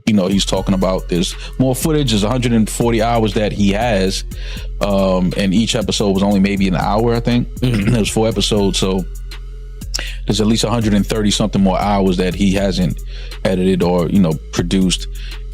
he's talking about there's more footage. There's 140 hours that he has, and each episode was only maybe an hour, I think. There's 4 episodes, so there's at least 130 something more hours that he hasn't edited or produced.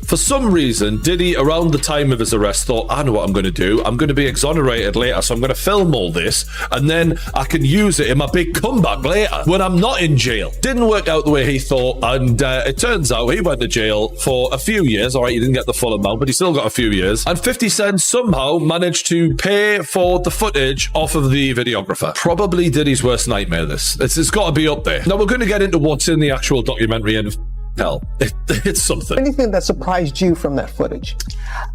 For some reason, Diddy, around the time of his arrest, thought, I know what I'm going to do. I'm going to be exonerated later, so I'm going to film all this, and then I can use it in my big comeback later when I'm not in jail. Didn't work out the way he thought, and it turns out he went to jail for a few years. All right, he didn't get the full amount, but he still got a few years. And 50 Cent somehow managed to pay for the footage off of the videographer. Probably Diddy's worst nightmare, this. It's got to be up there. Now, we're going to get into what's in the actual documentary, and hell, it's something. Anything that surprised you from that footage?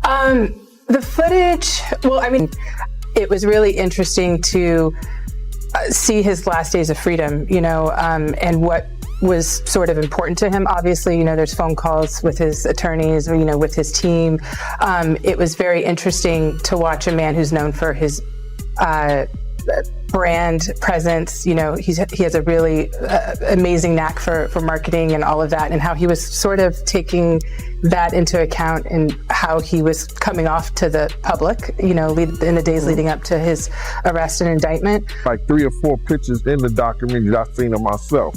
The footage, well, I mean, it was really interesting to see his last days of freedom, and what was sort of important to him. Obviously, there's phone calls with his attorneys, with his team. It was very interesting to watch a man who's known for his brand presence. He has a really amazing knack for marketing and all of that, and how he was sort of taking that into account and how he was coming off to the public, in the days leading up to his arrest and indictment. Like 3 or 4 pictures in the documentary that I've seen of myself.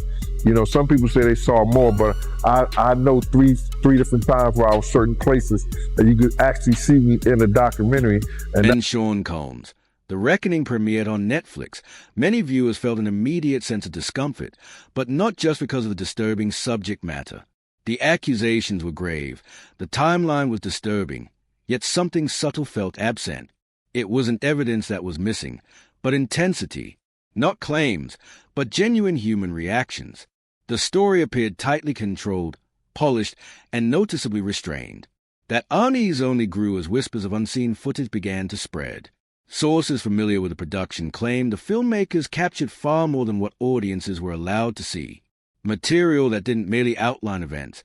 Some people say they saw more, but I know three different times where I was certain places that you could actually see me in the documentary. And Sean Combs. The Reckoning premiered on Netflix. Many viewers felt an immediate sense of discomfort, but not just because of the disturbing subject matter. The accusations were grave. The timeline was disturbing, yet something subtle felt absent. It wasn't evidence that was missing, but intensity. Not claims, but genuine human reactions. The story appeared tightly controlled, polished, and noticeably restrained. That unease only grew as whispers of unseen footage began to spread. Sources familiar with the production claimed the filmmakers captured far more than what audiences were allowed to see. Material that didn't merely outline events,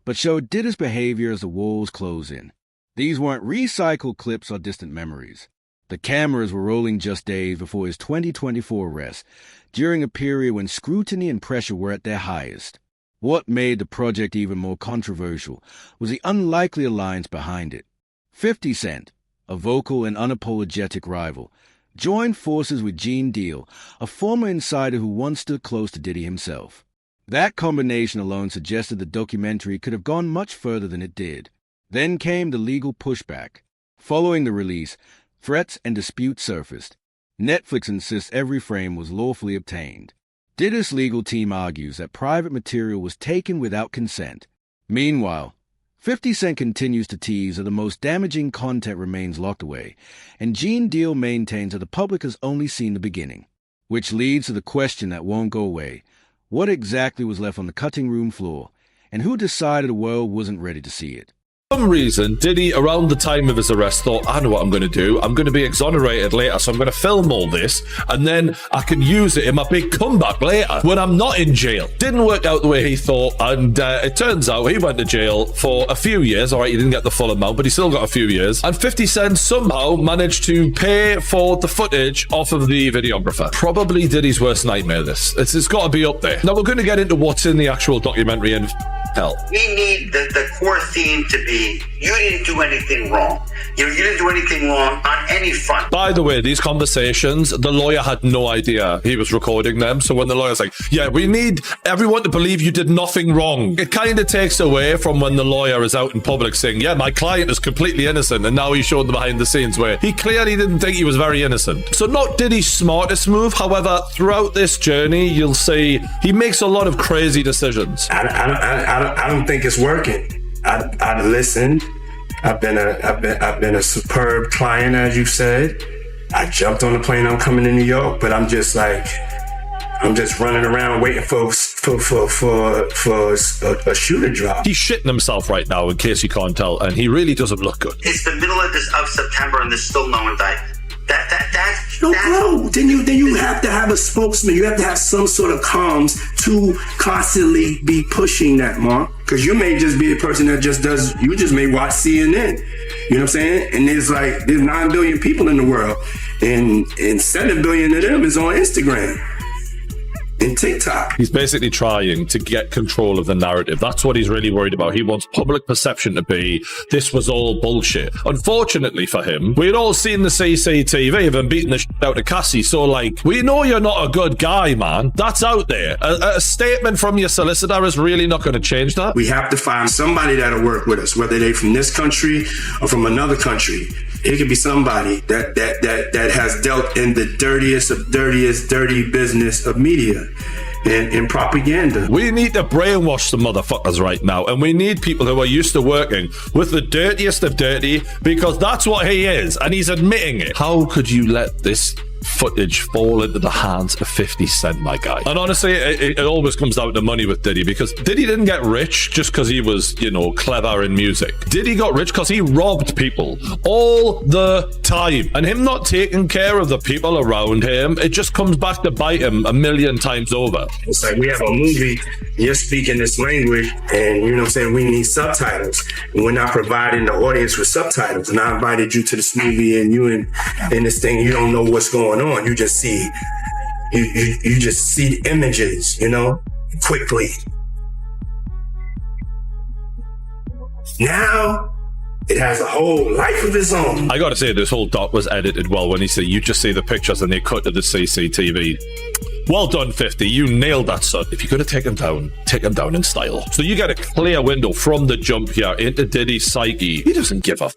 but showed Diddy's behavior as the walls closed in. These weren't recycled clips or distant memories. The cameras were rolling just days before his 2024 arrest, during a period when scrutiny and pressure were at their highest. What made the project even more controversial was the unlikely alliance behind it. 50 Cent, a vocal and unapologetic rival, joined forces with Gene Deal, a former insider who once stood close to Diddy himself. That combination alone suggested the documentary could have gone much further than it did. Then came the legal pushback. Following the release, threats and disputes surfaced. Netflix insists every frame was lawfully obtained. Diddy's legal team argues that private material was taken without consent. Meanwhile, 50 Cent continues to tease that the most damaging content remains locked away, and Gene Deal maintains that the public has only seen the beginning. Which leads to the question that won't go away. What exactly was left on the cutting room floor, and who decided the world wasn't ready to see it? For some reason, Diddy, around the time of his arrest, thought, I know what I'm going to do. I'm going to be exonerated later, so I'm going to film all this, and then I can use it in my big comeback later when I'm not in jail. Didn't work out the way he thought, and it turns out he went to jail for a few years. All right, he didn't get the full amount, but he still got a few years. And 50 Cent somehow managed to pay for the footage off of the videographer. Probably Diddy's worst nightmare, this. It's got to be up there. Now, we're going to get into what's in the actual documentary, and hell, we need the core theme to be, you didn't do anything wrong. You didn't do anything wrong on any front. By the way, these conversations, the lawyer had no idea he was recording them. So when the lawyer's like, yeah, we need everyone to believe you did nothing wrong, it kind of takes away from when the lawyer is out in public saying, yeah, my client is completely innocent. And now he's showing the behind the scenes where he clearly didn't think he was very innocent. So not Diddy's smartest move. However, throughout this journey, you'll see he makes a lot of crazy decisions. I don't think it's working. I listened. I've been a superb client, as you said. I jumped on the plane. I'm coming to New York, but I'm just running around waiting for a shoe to drop. He's shitting himself right now, in case you can't tell, and he really doesn't look good. It's the middle of September, and there's still no indictment. Bro, then you have to have a spokesman. You have to have some sort of comms to constantly be pushing that, Mark. Because you may just be a person that you just may watch CNN. You know what I'm saying? And there's 9 billion people in the world, and 7 billion of them is on Instagram. in TikTok. He's basically trying to get control of the narrative. That's what he's really worried about. He wants public perception to be, this was all bullshit. Unfortunately for him, we had all seen the CCTV of him beating the shit out of Cassie. So, like, we know you're not a good guy, man. That's out there. A statement from your solicitor is really not going to change that. We have to find somebody that'll work with us, whether they're from this country or from another country. It could be somebody that has dealt in the dirtiest of dirty business of media and propaganda. We need to brainwash some motherfuckers right now, and we need people who are used to working with the dirtiest of dirty, because that's what he is, and he's admitting it. How could you let this footage fall into the hands of 50 Cent, my guy? And honestly, it always comes down to money with Diddy, because Diddy didn't get rich just because he was, clever in music. Diddy got rich because he robbed people all the time, and him not taking care of the people around him, it just comes back to bite him a million times over. It's like we have a movie, you're speaking this language, and you know what I'm saying, we need subtitles, and we're not providing the audience with subtitles. And I invited you to this movie, and you in this thing, you don't know what's going on. You just see you just see images, quickly. Now it has a whole life of its own. I gotta say, this whole doc was edited well. When he said you just see the pictures and they cut to the CCTV. Well done, 50. You nailed that, son. If you're gonna take him down in style. So you get a clear window from the jump here into Diddy's psyche. He doesn't give a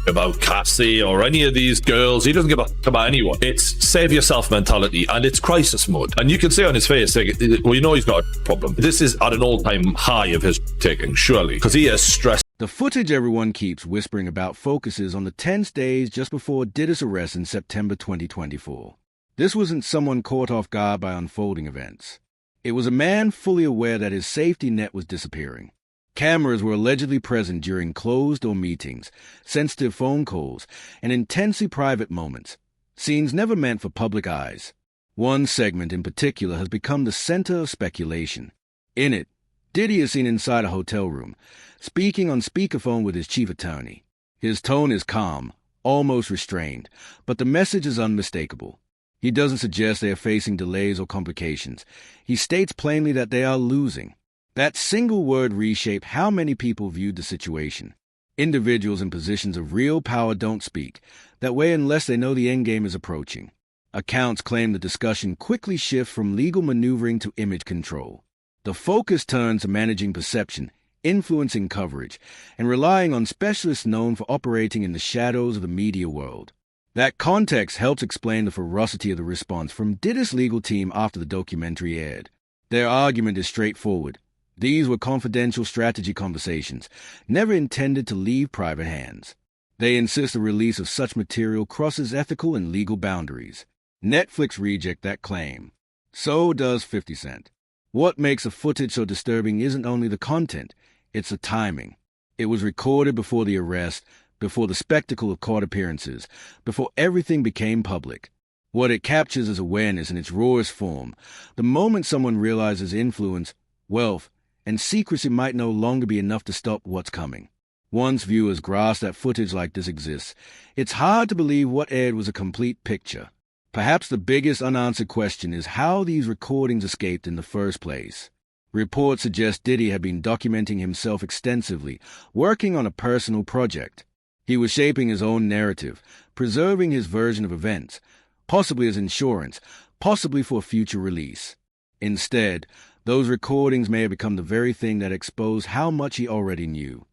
about Cassie or any of these girls. He doesn't give a about anyone. It's save yourself mentality, and it's crisis mode. And you can see on his face, well, he's got a problem. This is at an all-time high of his taking, surely, because he is stressed. The footage everyone keeps whispering about focuses on the tense days just before Diddy's arrest in September 2024. This wasn't someone caught off guard by unfolding events. It was a man fully aware that his safety net was disappearing. Cameras were allegedly present during closed-door meetings, sensitive phone calls, and intensely private moments, scenes never meant for public eyes. One segment in particular has become the center of speculation. In it, Diddy is seen inside a hotel room, speaking on speakerphone with his chief attorney. His tone is calm, almost restrained, but the message is unmistakable. He doesn't suggest they are facing delays or complications. He states plainly that they are losing. That single word reshaped how many people viewed the situation. Individuals in positions of real power don't speak that way unless they know the endgame is approaching. Accounts claim the discussion quickly shifts from legal maneuvering to image control. The focus turns to managing perception, influencing coverage, and relying on specialists known for operating in the shadows of the media world. That context helps explain the ferocity of the response from Diddy's legal team after the documentary aired. Their argument is straightforward. These were confidential strategy conversations, never intended to leave private hands. They insist the release of such material crosses ethical and legal boundaries. Netflix reject that claim. So does 50 Cent. What makes the footage so disturbing isn't only the content, it's the timing. It was recorded before the arrest, before the spectacle of court appearances, before everything became public. What it captures is awareness in its rawest form. The moment someone realizes influence, wealth, and secrecy might no longer be enough to stop what's coming. Once viewers grasp that footage like this exists, it's hard to believe what aired was a complete picture. Perhaps the biggest unanswered question is how these recordings escaped in the first place. Reports suggest Diddy had been documenting himself extensively, working on a personal project. He was shaping his own narrative, preserving his version of events, possibly as insurance, possibly for a future release. Instead, those recordings may have become the very thing that exposed how much he already knew.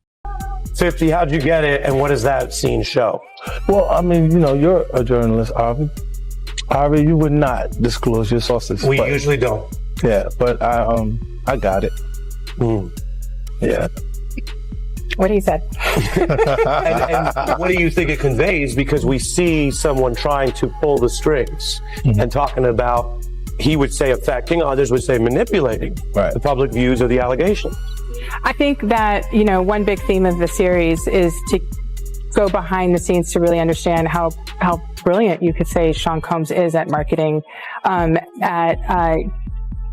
50, how'd you get it, and what does that scene show? Well, I mean, you're a journalist, Harvey. Harvey, you would not disclose your sources. We usually don't. Yeah, but I got it. Yeah. What he said. and what do you think it conveys? Because we see someone trying to pull the strings and talking about, he would say affecting, others would say manipulating the public views of the allegation. I think that, one big theme of the series is to go behind the scenes to really understand how brilliant you could say Sean Combs is at marketing, at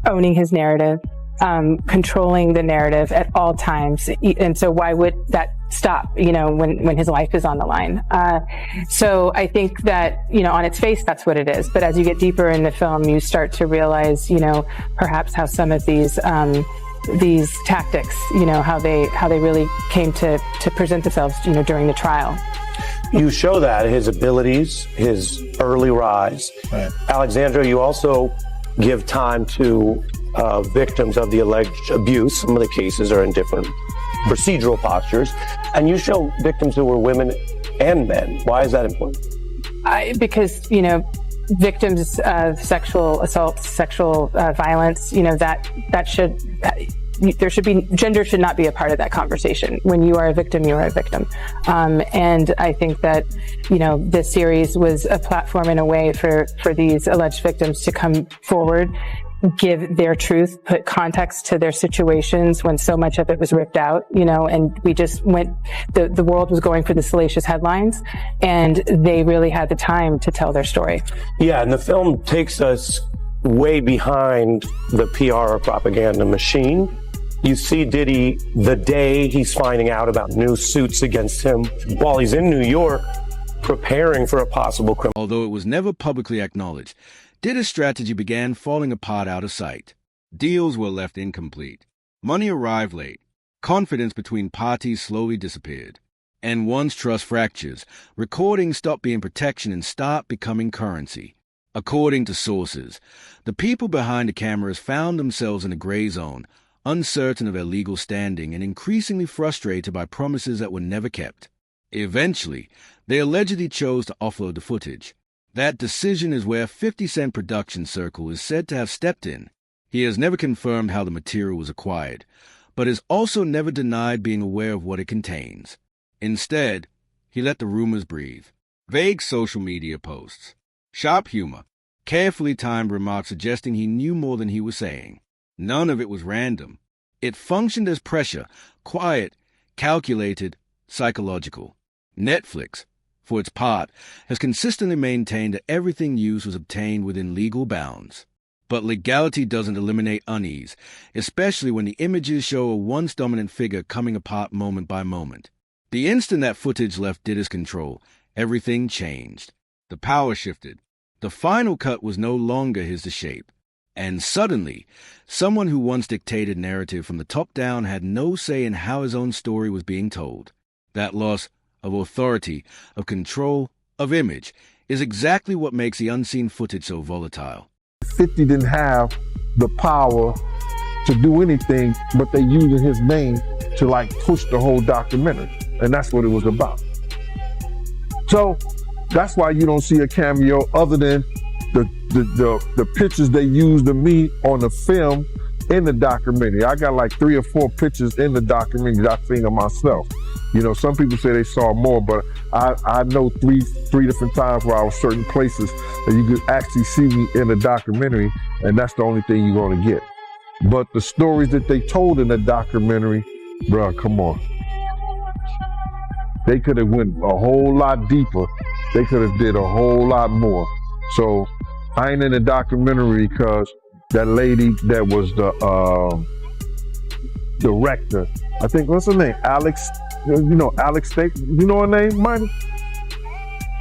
owning his narrative, controlling the narrative at all times. And so why would that stop, when his life is on the line? So I think that, on its face, that's what it is. But as you get deeper in the film, you start to realize, perhaps how some of these tactics, how they really came to present themselves, during the trial. You show that his abilities, his early rise. Right. Alexandra, you also give time to victims of the alleged abuse. Some of the cases are in different procedural postures. And you show victims who were women and men. Why is that important? Because, victims of sexual assault, sexual violence, gender should not be a part of that conversation. When you are a victim, you are a victim. And I think that, this series was a platform in a way for these alleged victims to come forward, give their truth, put context to their situations when so much of it was ripped out, and we just the world was going for the salacious headlines, and they really had the time to tell their story. Yeah, and the film takes us way behind the PR or propaganda machine. You see Diddy the day he's finding out about new suits against him while he's in New York preparing for a possible criminal. Although it was never publicly acknowledged, Diddy's strategy began falling apart out of sight. Deals were left incomplete. Money arrived late. Confidence between parties slowly disappeared. And once trust fractures, recordings stopped being protection and start becoming currency. According to sources, the people behind the cameras found themselves in a gray zone, uncertain of their legal standing and increasingly frustrated by promises that were never kept. Eventually, they allegedly chose to offload the footage. That decision is where 50 Cent Production Circle is said to have stepped in. He has never confirmed how the material was acquired, but has also never denied being aware of what it contains. Instead, he let the rumors breathe. Vague social media posts, sharp humor, carefully timed remarks suggesting he knew more than he was saying. None of it was random. It functioned as pressure, quiet, calculated, psychological. Netflix, for its part, has consistently maintained that everything used was obtained within legal bounds. But legality doesn't eliminate unease, especially when the images show a once dominant figure coming apart moment by moment. The instant that footage left Diddy's control, everything changed. The power shifted. The final cut was no longer his to shape. And suddenly, someone who once dictated narrative from the top down had no say in how his own story was being told. That loss of authority, of control, of image, is exactly what makes the unseen footage so volatile. 50 didn't have the power to do anything, but they using his name to push the whole documentary. And that's what it was about. So that's why you don't see a cameo other than the pictures they used of me on the film in the documentary. I got 3 or 4 pictures in the documentary that I seen of myself. Some people say they saw more, but I know three different times where I was certain places that you could actually see me in the documentary, and that's the only thing you're gonna get. But the stories that they told in the documentary, bruh, come on. They could have went a whole lot deeper. They could have did a whole lot more. So I ain't in the documentary because that lady that was the director, I think, what's her name? Alex, Alex Steak. You know her name, Mighty?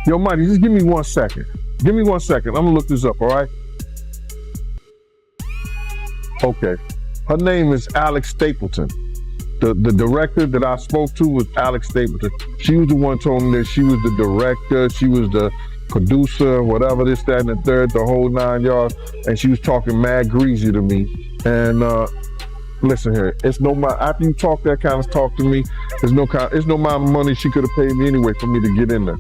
Yo, Mighty, just give me 1 second. Give me 1 second. I'm gonna look this up, all right? Okay. Her name is Alex Stapleton. The director that I spoke to was Alex Stapleton. She was the one who told me that she was the director, she was the producer, whatever, this, that, and the third, the whole 9 yards, and she was talking mad greasy to me. And listen here, it's no after you talk that kind of talk to me, it's no amount of money she could have paid me anyway for me to get in there.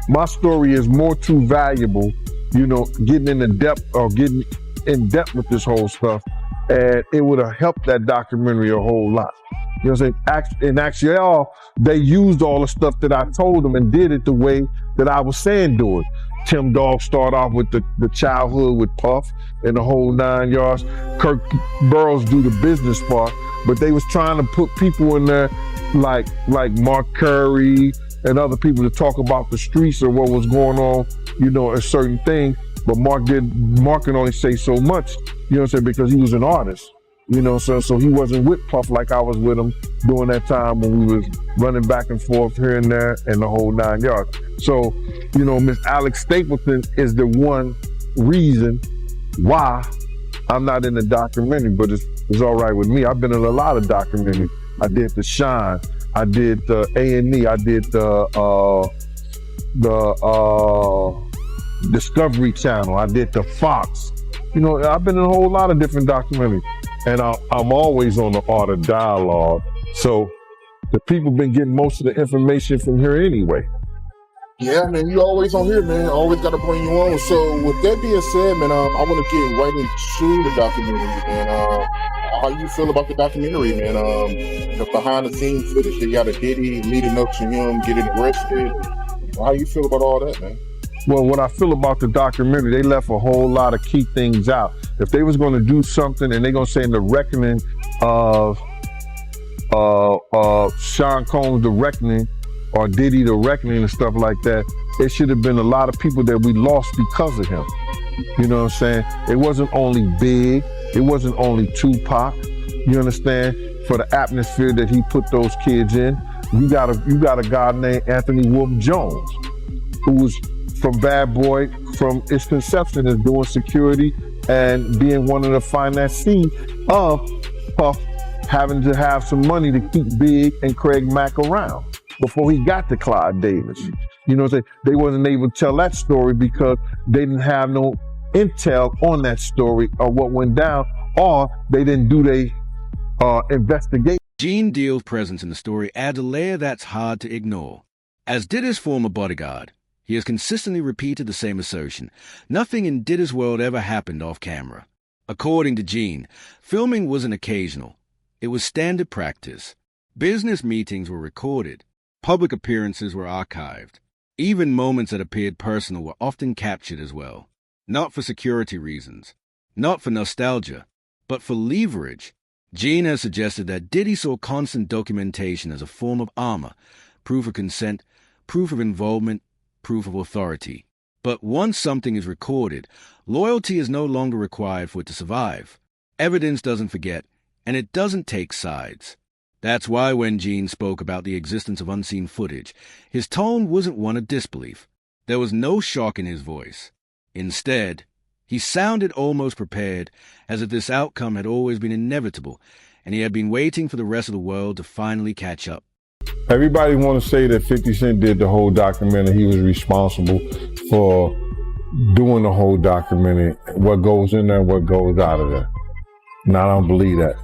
My story is more too valuable, getting in depth with this whole stuff, and it would have helped that documentary a whole lot. You know what I'm saying? In actually, they used all the stuff that I told them and did it the way that I was saying do it. Tim Dog started off with the childhood with Puff and the whole 9 yards. Kirk Burrows do the business part, but they was trying to put people in there like Mark Curry and other people to talk about the streets or what was going on, a certain thing. But Mark can only say so much You know what I'm saying? Because he was an artist. You know, so he wasn't with Puff like I was with him during that time when we was running back and forth here and there and the whole 9 yards. So, you know, Miss Alex Stapleton is the one reason why I'm not in the documentary, but it's all right with me. I've been in a lot of documentaries. I did The Shine, I did the A&E, I did the Discovery Channel, I did the Fox. You know, I've been in a whole lot of different documentaries. And I'm always on the art of dialogue. So the people been getting most of the information from here anyway. Yeah, man, you always on here, man. Always got to bring you on. So with that being said, man, I want to get right into the documentary, man. How you feel about the documentary, man? The behind the scenes footage, they got a Diddy leading up to him getting arrested. How you feel about all that, man? Well, what I feel about the documentary, they left a whole lot of key things out. If they was going to do something and they're going to say in the reckoning of Sean Combs, the reckoning, or Diddy, the reckoning and stuff like that, it should have been a lot of people that we lost because of him. You know what I'm saying? It wasn't only Big, it wasn't only Tupac, you understand? For the atmosphere that he put those kids in, you got a guy named Anthony Wolf Jones, who was from Bad Boy, from its conception as doing security and being one of the financiers of Puff having to have some money to keep Big and Craig Mack around before he got to Clyde Davis. You know what I'm saying? They wasn't able to tell that story because they didn't have no intel on that story or what went down, or they didn't do their investigation. Gene Deal's presence in the story adds a layer that's hard to ignore. As Diddy's former bodyguard, he has consistently repeated the same assertion. Nothing in Diddy's world ever happened off camera. According to Gene, filming wasn't occasional. It was standard practice. Business meetings were recorded. Public appearances were archived. Even moments that appeared personal were often captured as well. Not for security reasons, not for nostalgia, but for leverage. Gene has suggested that Diddy saw constant documentation as a form of armor, proof of consent, proof of involvement, proof of authority. But once something is recorded, loyalty is no longer required for it to survive. Evidence doesn't forget, and it doesn't take sides. That's why when Gene spoke about the existence of unseen footage, his tone wasn't one of disbelief. There was no shock in his voice. Instead, he sounded almost prepared, as if this outcome had always been inevitable, and he had been waiting for the rest of the world to finally catch up. Everybody want to say that 50 Cent did the whole documentary. He was responsible for doing the whole documentary, what goes in there and what goes out of there. And I don't believe that.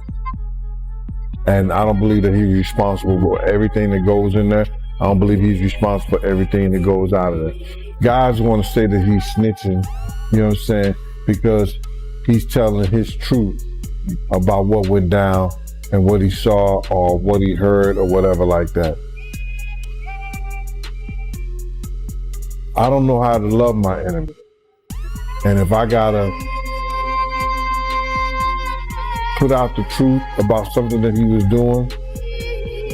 And I don't believe that he's responsible for everything that goes in there. I don't believe he's responsible for everything that goes out of there. Guys want to say that he's snitching, you know what I'm saying, because he's telling his truth about what went down and what he saw or what he heard or whatever like that. I don't know how to love my enemy. And if I gotta put out the truth about something that he was doing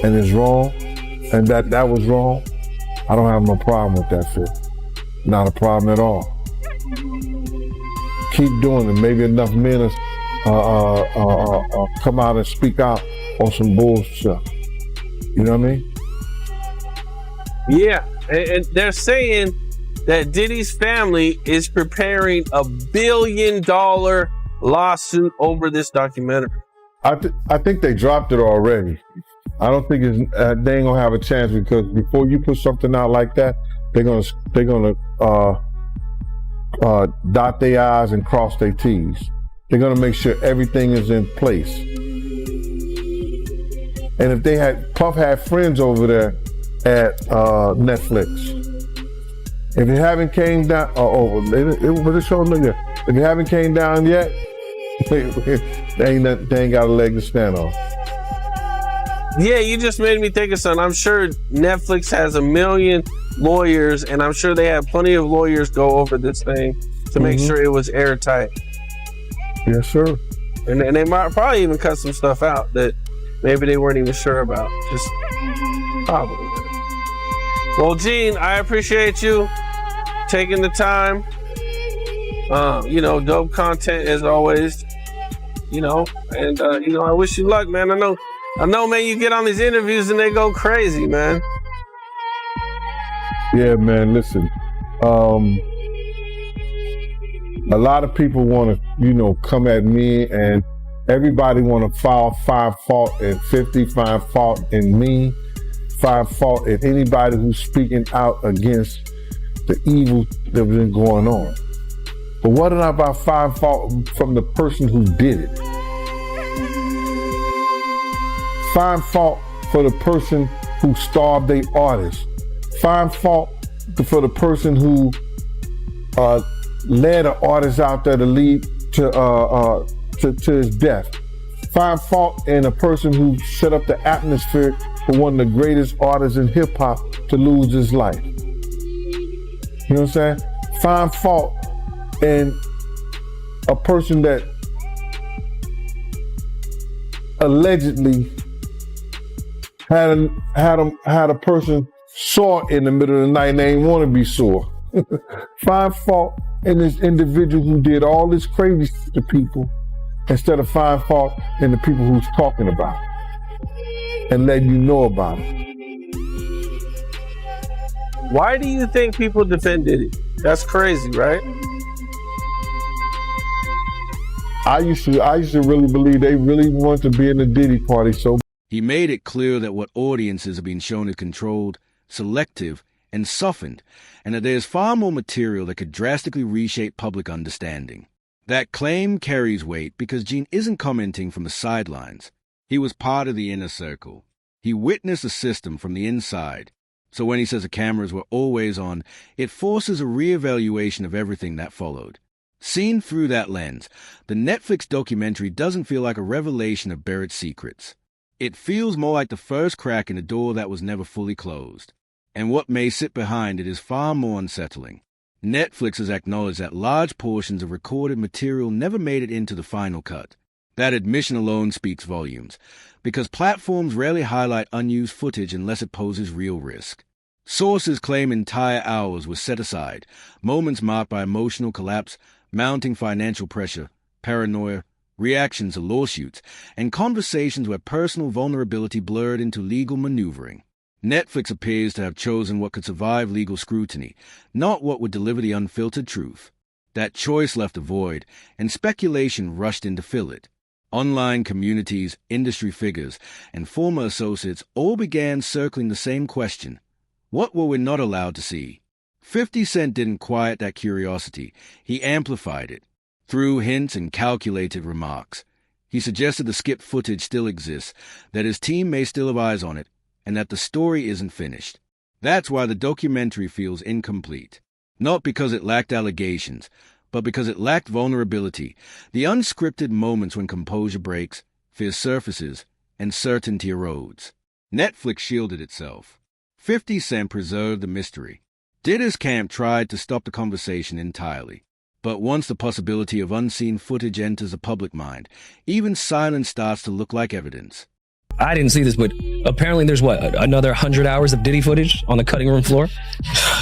and it's wrong, and that was wrong, I don't have no problem with that shit. Not a problem at all. Keep doing it. Maybe enough men come out and speak out on some bullshit. You know what I mean? Yeah, and they're saying that Diddy's family is preparing a $1 billion lawsuit over this documentary. I think they dropped it already. I don't think they ain't gonna have a chance, because before you put something out like that, they're gonna dot their I's and cross their T's. They're gonna make sure everything is in place. And if Puff had friends over there at Netflix, if it haven't came down, if it haven't came down yet, they ain't got a leg to stand on. Yeah, you just made me think of something. I'm sure Netflix has 1 million lawyers, and I'm sure they have plenty of lawyers go over this thing to make sure it was airtight. Yes, sir. And they might probably even cut some stuff out that maybe they weren't even sure about. Just probably. Well, Gene, I appreciate you taking the time. Dope content as always. you know, and you know, I wish you luck, man. I know, man. You get on these interviews and they go crazy, man. Yeah, man. Listen, a lot of people want to, you know, come at me, and everybody want to find fault in 50, find fault in me, find fault in anybody who's speaking out against the evil that's been going on. But what if I find fault from the person who did it? Find fault for the person who starved their artist. Find fault for the person who led an artist out there to lead to his death. Find fault in a person who set up the atmosphere for one of the greatest artists in hip hop to lose his life. You know what I'm saying? Find fault in a person that allegedly had a person sore in the middle of the night and they didn't want to be sore. Find fault in this individual who did all this crazy shit to people instead of find fault in the people who's talking about it and letting you know about it. Why do you think people defend Diddy? That's crazy, right? I used to really believe they really want to be in the Diddy party. So he made it clear that what audiences are being shown is controlled, selective, and softened, and that there's far more material that could drastically reshape public understanding. That claim carries weight because Gene isn't commenting from the sidelines. He was part of the inner circle. He witnessed the system from the inside. So when he says the cameras were always on, it forces a reevaluation of everything that followed. Seen through that lens, the Netflix documentary doesn't feel like a revelation of buried secrets. It feels more like the first crack in a door that was never fully closed. And what may sit behind it is far more unsettling. Netflix has acknowledged that large portions of recorded material never made it into the final cut. That admission alone speaks volumes, because platforms rarely highlight unused footage unless it poses real risk. Sources claim entire hours were set aside, moments marked by emotional collapse, mounting financial pressure, paranoia, reactions to lawsuits, and conversations where personal vulnerability blurred into legal maneuvering. Netflix appears to have chosen what could survive legal scrutiny, not what would deliver the unfiltered truth. That choice left a void, and speculation rushed in to fill it. Online communities, industry figures, and former associates all began circling the same question. What were we not allowed to see? 50 Cent didn't quiet that curiosity. He amplified it. Through hints and calculated remarks. He suggested the skipped footage still exists, that his team may still have eyes on it, and that the story isn't finished. That's why the documentary feels incomplete. Not because it lacked allegations, but because it lacked vulnerability, the unscripted moments when composure breaks, fear surfaces, and certainty erodes. Netflix shielded itself. 50 Cent preserved the mystery. Diddy's camp tried to stop the conversation entirely. But once the possibility of unseen footage enters the public mind, even silence starts to look like evidence. I didn't see this, but apparently there's another 100 hours of Diddy footage on the cutting room floor?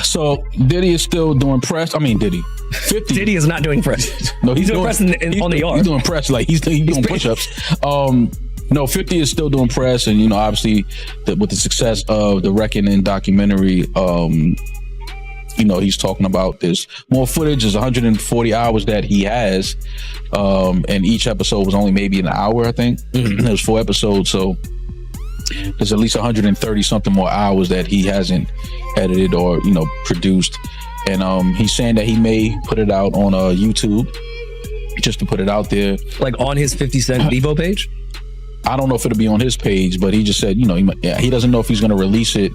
So Diddy is still doing press. I mean, Diddy. 50. Diddy is not doing press. No, he's doing press on the yard. He's doing press, like he's doing push-ups. No, 50 is still doing press, and, you know, obviously with the success of the Reckoning documentary, you know, he's talking about this more footage. Is 140 hours that he has, and each episode was only maybe an hour, I think. There's 4 episodes, so there's at least 130 something more hours that he hasn't edited or, you know, produced. And he's saying that he may put it out on YouTube, just to put it out there, like on his 50 Cent Devo page. I don't know if it'll be on his page, but he just said, you know, he doesn't know if he's going to release it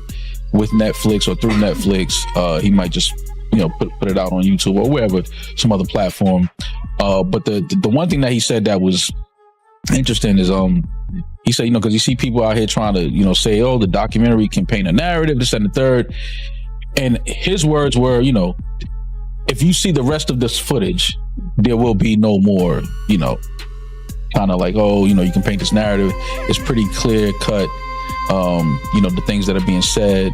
with Netflix or through Netflix. He might just, you know, put it out on YouTube or wherever, some other platform. But the one thing that he said that was interesting is he said, you know, because you see people out here trying to, you know, say, oh, the documentary can paint a narrative, this and the third. And his words were, you know, if you see the rest of this footage, there will be no more, you know, kind of like, oh, you know, you can paint this narrative. It's pretty clear cut. You know, the things that are being said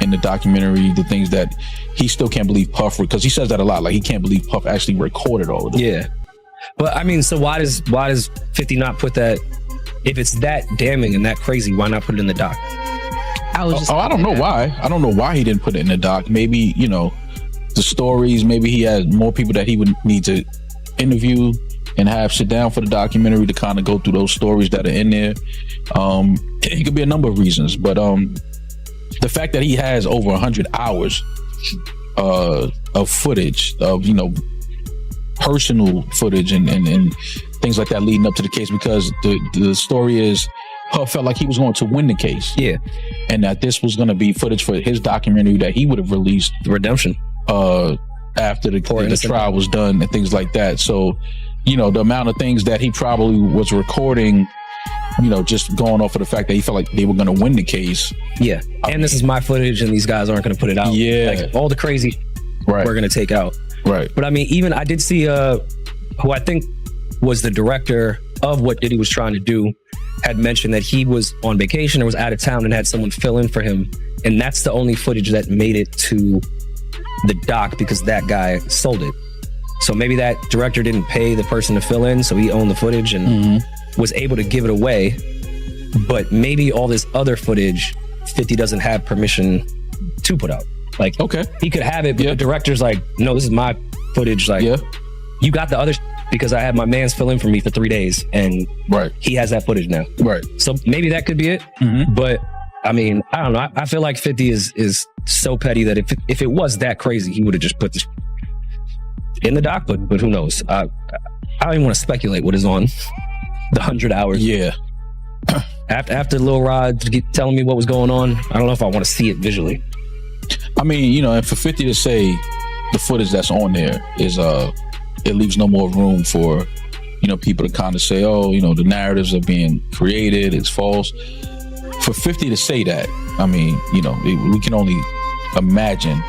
in the documentary, the things that he still can't believe Puff, because he says that a lot, like he can't believe Puff actually recorded all of this. Yeah. But I mean, so why does 50 not put that? If it's that damning and that crazy, why not put it in the doc? I don't know why. I don't know why he didn't put it in the doc. Maybe, the stories, maybe he had more people that he would need to interview and have sit down for the documentary to kind of go through those stories that are in there. It could be a number of reasons, but the fact that he has over 100 hours of footage of, personal footage and things like that leading up to the case, because the story is Huff felt like he was going to win the case. Yeah. And that this was going to be footage for his documentary that he would have released. The redemption. After the trial was done and things like that. So, the amount of things that he probably was recording, just going off of the fact that he felt like they were going to win the case. Yeah. And this is my footage and these guys aren't going to put it out. Yeah. Like, all the crazy we're going to take out. Right. But I mean, even I did see who I think was the director of what Diddy was trying to do had mentioned that he was on vacation or was out of town and had someone fill in for him. And that's the only footage that made it to the doc because that guy sold it. So maybe that director didn't pay the person to fill in, so he owned the footage and was able to give it away. But maybe all this other footage, 50 doesn't have permission to put out. Like, okay, he could have it, but the director's like, no, this is my footage. Like, you got the other because I had my mans fill in for me for 3 days, and he has that footage now. Right. So maybe that could be it. But I mean, I don't know. I feel like 50 is so petty that if it was that crazy, he would have just put this in the doc. But who knows? I don't even want to speculate what is on the 100 hours. Yeah. After Lil Rod telling me what was going on, I don't know if I want to see it visually. I mean, and for 50 to say the footage that's on there is it leaves no more room for people to kind of say, oh, the narratives are being created, it's false. For 50 to say that, I mean, we can only imagine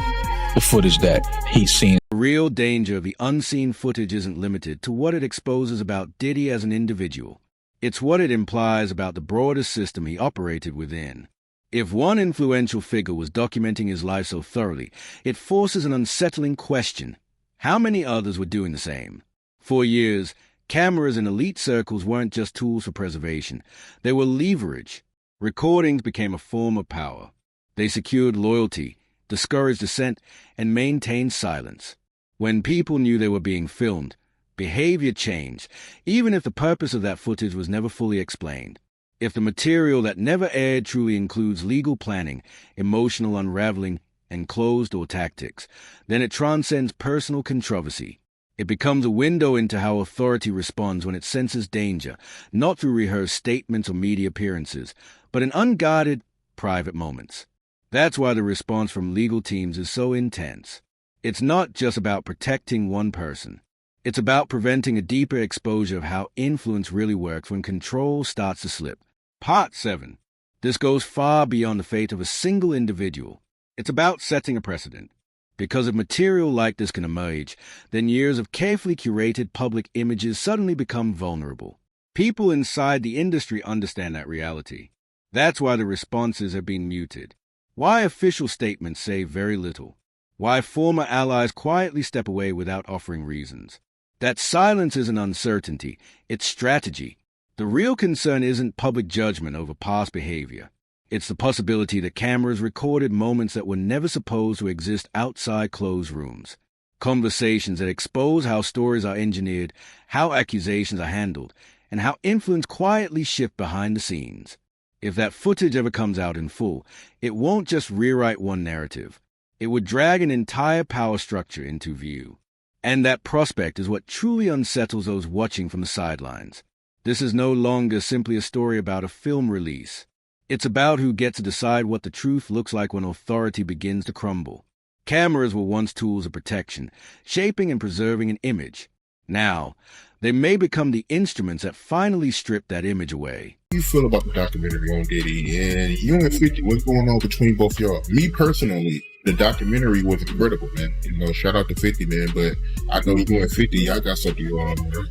the footage that he's seen. The real danger of the unseen footage isn't limited to what it exposes about Diddy as an individual. It's what it implies about the broader system he operated within. If one influential figure was documenting his life so thoroughly, it forces an unsettling question. How many others were doing the same? For years, cameras in elite circles weren't just tools for preservation. They were leverage. Recordings became a form of power. They secured loyalty, discouraged dissent, and maintained silence. When people knew they were being filmed, behavior changed, even if the purpose of that footage was never fully explained. If the material that never aired truly includes legal planning, emotional unraveling, and closed-door tactics, then it transcends personal controversy. It becomes a window into how authority responds when it senses danger, not through rehearsed statements or media appearances, but in unguarded, private moments. That's why the response from legal teams is so intense. It's not just about protecting one person. It's about preventing a deeper exposure of how influence really works when control starts to slip. Part 7. This goes far beyond the fate of a single individual. It's about setting a precedent. Because if material like this can emerge, then years of carefully curated public images suddenly become vulnerable. People inside the industry understand that reality. That's why the responses have been muted. Why official statements say very little. Why former allies quietly step away without offering reasons. That silence isn't uncertainty, it's strategy. The real concern isn't public judgment over past behavior. It's the possibility that cameras recorded moments that were never supposed to exist outside closed rooms. Conversations that expose how stories are engineered, how accusations are handled, and how influence quietly shifts behind the scenes. If that footage ever comes out in full, it won't just rewrite one narrative. It would drag an entire power structure into view. And that prospect is what truly unsettles those watching from the sidelines. This is no longer simply a story about a film release. It's about who gets to decide what the truth looks like when authority begins to crumble. Cameras were once tools of protection, shaping and preserving an image. Now, they may become the instruments that finally strip that image away. How do you feel about the documentary on Diddy and you and 50? What's going on between both y'all? Me personally, the documentary was incredible, man. Shout out to 50, man. But I know you and 50, y'all got something going on, man.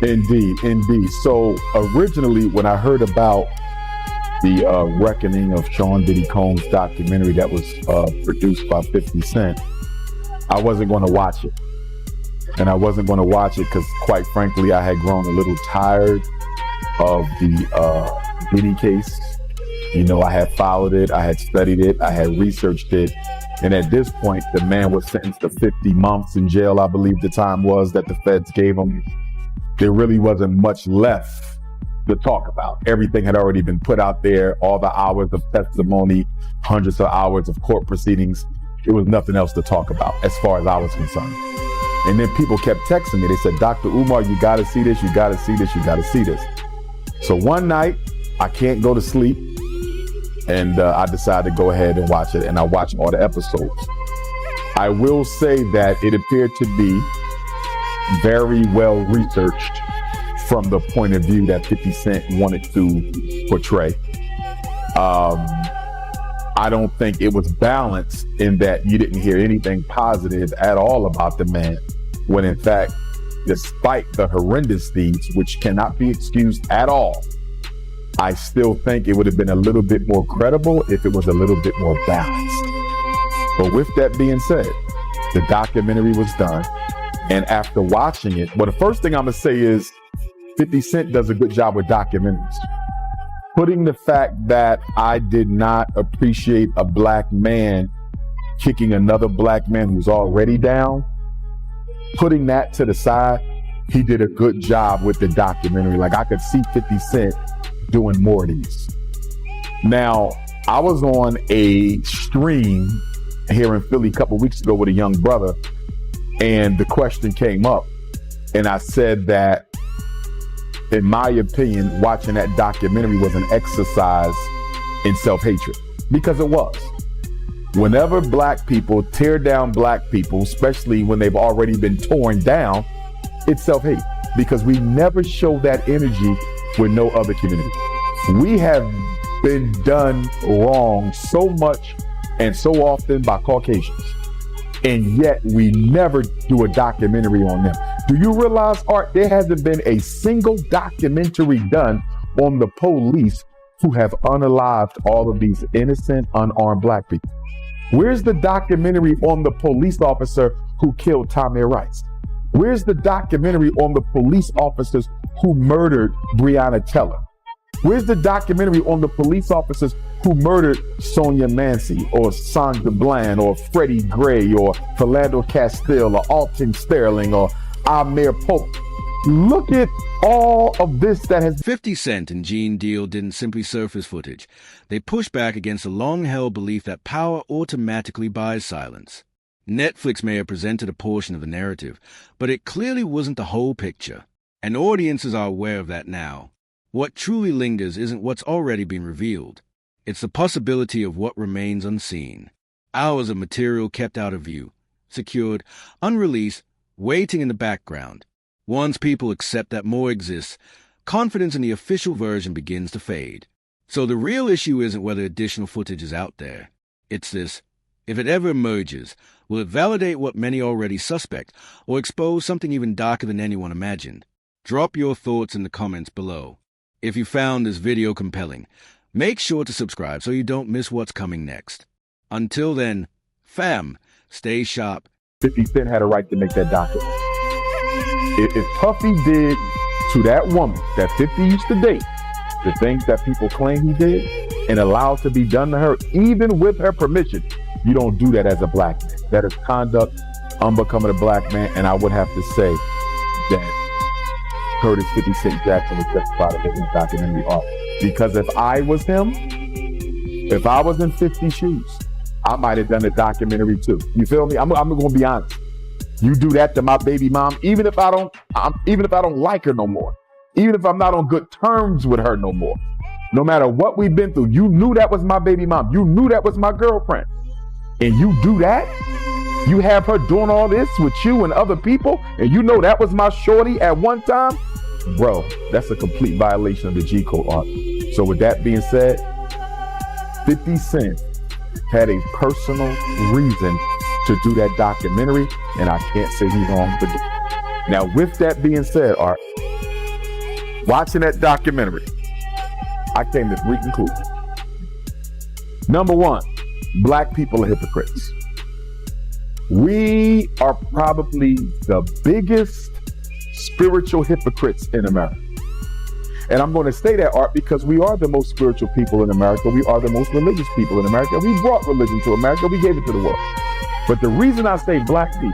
Indeed. So originally, when I heard about the reckoning of Sean Diddy Combs documentary that was produced by 50 Cent, I wasn't going to watch it. and I wasn't going to watch it because, quite frankly, I had grown a little tired of the Diddy case. You know, I had followed it, I had studied it, I had researched it. And at this point, the man was sentenced to 50 months in jail, I believe the time was that the feds gave him. There really wasn't much left to talk about. Everything had already been put out there, all the hours of testimony, hundreds of hours of court proceedings. It was nothing else to talk about as far as I was concerned. And then people kept texting me. They said, Dr. Umar, you got to see this, you got to see this, you got to see this. So one night, I can't go to sleep. And I decided to go ahead and watch it, and I watched all the episodes. I will say that it appeared to be very well researched from the point of view that 50 Cent wanted to portray. I don't think it was balanced in that you didn't hear anything positive at all about the man, when in fact, despite the horrendous deeds, which cannot be excused at all, I still think it would have been a little bit more credible if it was a little bit more balanced. But with that being said, the documentary was done. And after watching it, well, the first thing I'm going to say is 50 Cent does a good job with documentaries. Putting the fact that I did not appreciate a black man kicking another black man who's already down, putting that to the side, he did a good job with the documentary. Like, I could see 50 Cent doing more of these. Now, I was on a stream here in Philly a couple weeks ago with a young brother, and the question came up, and I said that, in my opinion, watching that documentary was an exercise in self-hatred, because it was. Whenever black people tear down black people, especially when they've already been torn down, it's self-hate, because we never show that energy with no other community. We have been done wrong so much and so often by Caucasians, and yet we never do a documentary on them. Do you realize, Art, there hasn't been a single documentary done on the police who have unalived all of these innocent, unarmed black people? Where's the documentary on the police officer who killed Tamir Rice? Where's the documentary on the police officers who murdered Breonna Taylor? Where's the documentary on the police officers who murdered Sonia Mancy or Sandra Bland or Freddie Gray or Philando Castile or Alton Sterling or Amir Pope? Look at all of this that has... 50 Cent and Gene Deal didn't simply surface footage. They pushed back against a long-held belief that power automatically buys silence. Netflix may have presented a portion of the narrative, but it clearly wasn't the whole picture. And audiences are aware of that now. What truly lingers isn't what's already been revealed. It's the possibility of what remains unseen. Hours of material kept out of view, secured, unreleased, waiting in the background. Once people accept that more exists, confidence in the official version begins to fade. So the real issue isn't whether additional footage is out there. It's this: if it ever emerges, will it validate what many already suspect, or expose something even darker than anyone imagined? Drop your thoughts in the comments below. If you found this video compelling, make sure to subscribe so you don't miss what's coming next. Until then, fam, stay sharp. 50 Cent had a right to make that document. If Puffy did to that woman that 50 used to date the things that people claim he did and allowed to be done to her, even with her permission, you don't do that as a black man. That is conduct unbecoming a black man, and I would have to say that Curtis 50 Cent Jackson was justified in making a documentary art. Because if I was him, if I was in 50's shoes, I might have done a documentary too. You feel me? I'm going to be honest. You do that to my baby mom, even if I don't like her no more, even if I'm not on good terms with her no more, no matter what we've been through, you knew that was my baby mom. You knew that was my girlfriend. And you do that? You have her doing all this with you and other people, and you know that was my shorty at one time? Bro, that's a complete violation of the G Code art. So with that being said, 50 Cent had a personal reason to do that documentary, and I can't say he's wrong for doing it. Now, with that being said, Art, watching that documentary, I came to 3 conclusions. Number 1, black people are hypocrites. We are probably the biggest spiritual hypocrites in America. And I'm going to say that, Art, because we are the most spiritual people in America. We are the most religious people in America. We brought religion to America. We gave it to the world. But the reason I say black people,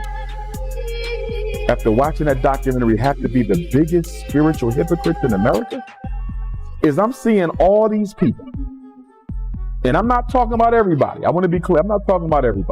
after watching that documentary, have to be the biggest spiritual hypocrites in America, is I'm seeing all these people. And I'm not talking about everybody. I want to be clear. I'm not talking about everybody.